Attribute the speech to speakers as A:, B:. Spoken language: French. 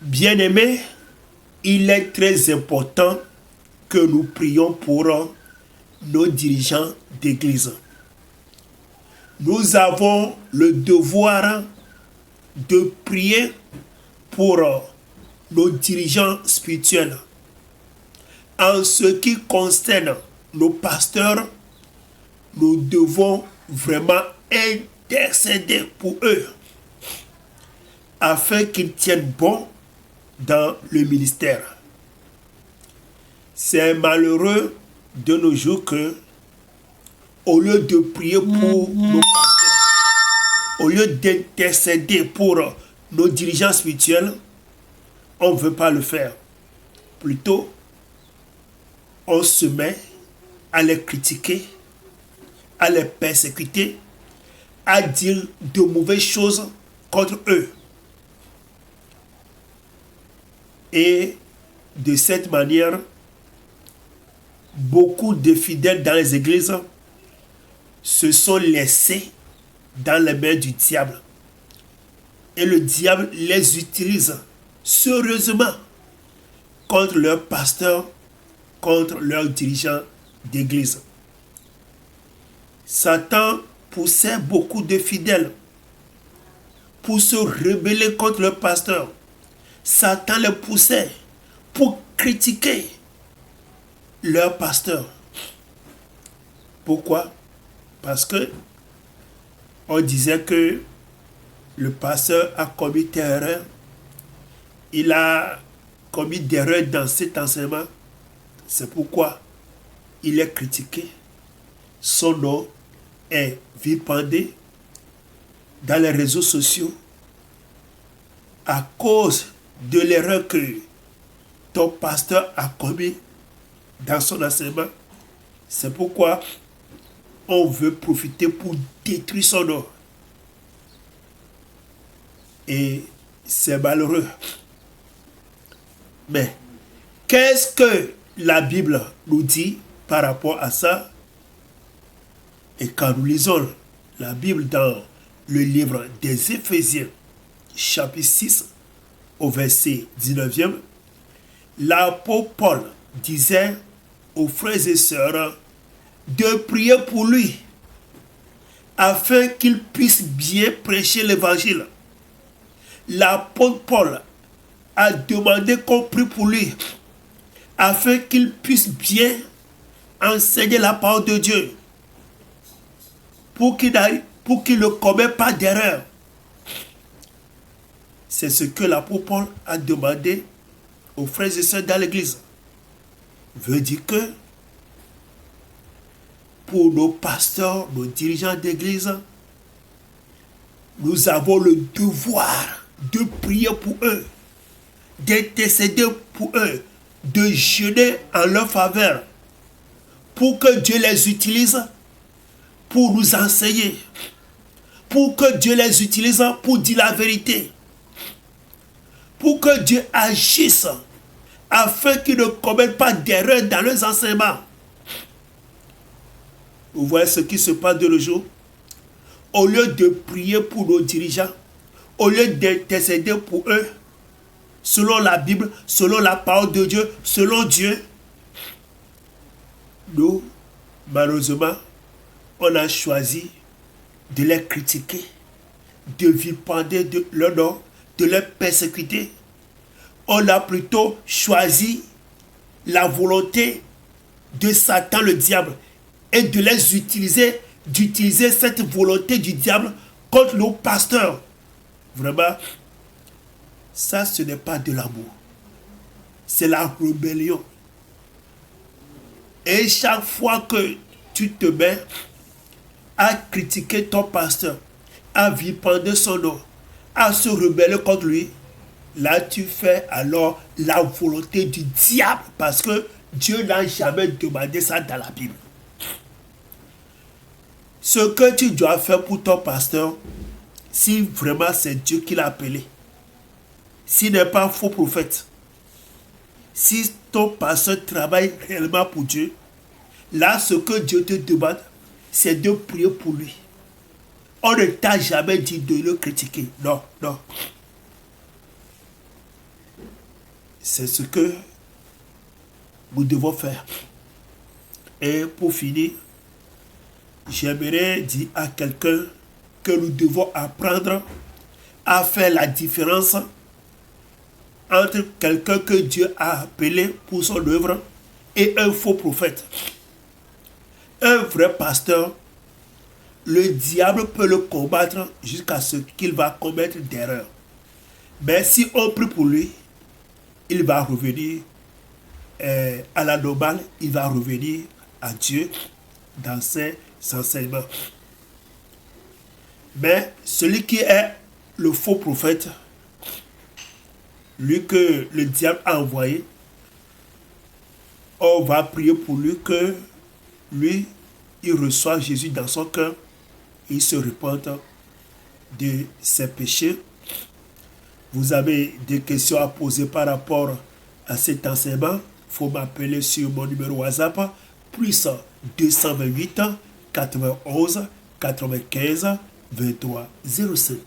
A: Bien-aimés, il est très important que nous prions pour nos dirigeants d'église. Nous avons le devoir de prier pour nos dirigeants spirituels. En ce qui concerne nos pasteurs, nous devons vraiment intercéder pour eux afin qu'ils tiennent bon dans le ministère. C'est malheureux de nos jours que, au lieu de prier pour nos pasteurs, au lieu d'intercéder pour nos dirigeants spirituels, on ne veut pas le faire. Plutôt, on se met à les critiquer, à les persécuter, à dire de mauvaises choses contre eux. Et de cette manière, beaucoup de fidèles dans les églises se sont laissés dans les mains du diable. Et le diable les utilise sérieusement contre leurs pasteurs, contre leurs dirigeants d'église. Satan poussait beaucoup de fidèles pour se rebeller contre leurs pasteurs. Satan les poussait pour critiquer leur pasteur. Pourquoi? Parce que on disait que le pasteur a commis telle erreur. Il a commis des erreurs dans cet enseignement. C'est pourquoi il est critiqué. Son nom est vilipendé dans les réseaux sociaux à cause de l'erreur que ton pasteur a commis dans son enseignement. C'est pourquoi on veut profiter pour détruire son nom. Et c'est malheureux. Mais qu'est-ce que la Bible nous dit par rapport à ça? Et quand nous lisons la Bible dans le livre des Éphésiens, chapitre 6, au verset 19e, l'apôtre Paul disait aux frères et sœurs de prier pour lui afin qu'il puisse bien prêcher l'évangile. L'apôtre Paul a demandé qu'on prie pour lui afin qu'il puisse bien enseigner la parole de Dieu pour qu'il ne commette pas d'erreur. C'est ce que l'apôtre Paul a demandé aux frères et sœurs dans l'église. Veut dire que pour nos pasteurs, nos dirigeants d'église, nous avons le devoir de prier pour eux, d'intercéder pour eux, de jeûner en leur faveur, pour que Dieu les utilise pour nous enseigner, pour que Dieu les utilise pour dire la vérité, pour que Dieu agisse afin qu'ils ne commettent pas d'erreur dans leurs enseignements. Vous voyez ce qui se passe de nos jours? Au lieu de prier pour nos dirigeants, au lieu d'intercéder pour eux, selon la Bible, selon la parole de Dieu, selon Dieu, nous, malheureusement, on a choisi de les critiquer, de vilipender de leur nom, de les persécuter. On a plutôt choisi la volonté de Satan, le diable, et de les utiliser, d'utiliser cette volonté du diable contre nos pasteurs. Vraiment, ça, ce n'est pas de l'amour. C'est la rébellion. Et chaque fois que tu te mets à critiquer ton pasteur, à vilipender son nom, à se rebeller contre lui, là tu fais alors la volonté du diable, parce que Dieu n'a jamais demandé ça dans la Bible. Ce que tu dois faire pour ton pasteur, si vraiment c'est Dieu qui l'a appelé, s'il n'est pas un faux prophète, si ton pasteur travaille réellement pour Dieu, là ce que Dieu te demande, c'est de prier pour lui. On ne t'a jamais dit de le critiquer. Non, non. c'est ce que nous devons faire. Et pour finir, j'aimerais dire à quelqu'un que nous devons apprendre à faire la différence entre quelqu'un que Dieu a appelé pour son œuvre et un faux prophète. Un vrai pasteur, le diable peut le combattre jusqu'à ce qu'il va commettre d'erreurs. Mais si on prie pour lui, il va revenir à la normale, il va revenir à Dieu dans ses enseignements. Mais celui qui est le faux prophète, lui que le diable a envoyé, on va prier pour lui que lui, il reçoit Jésus dans son cœur, il se repente de ses péchés. Vous avez des questions à poser par rapport à cet enseignement, il faut m'appeler sur mon numéro WhatsApp, plus 228 91 95 23 05.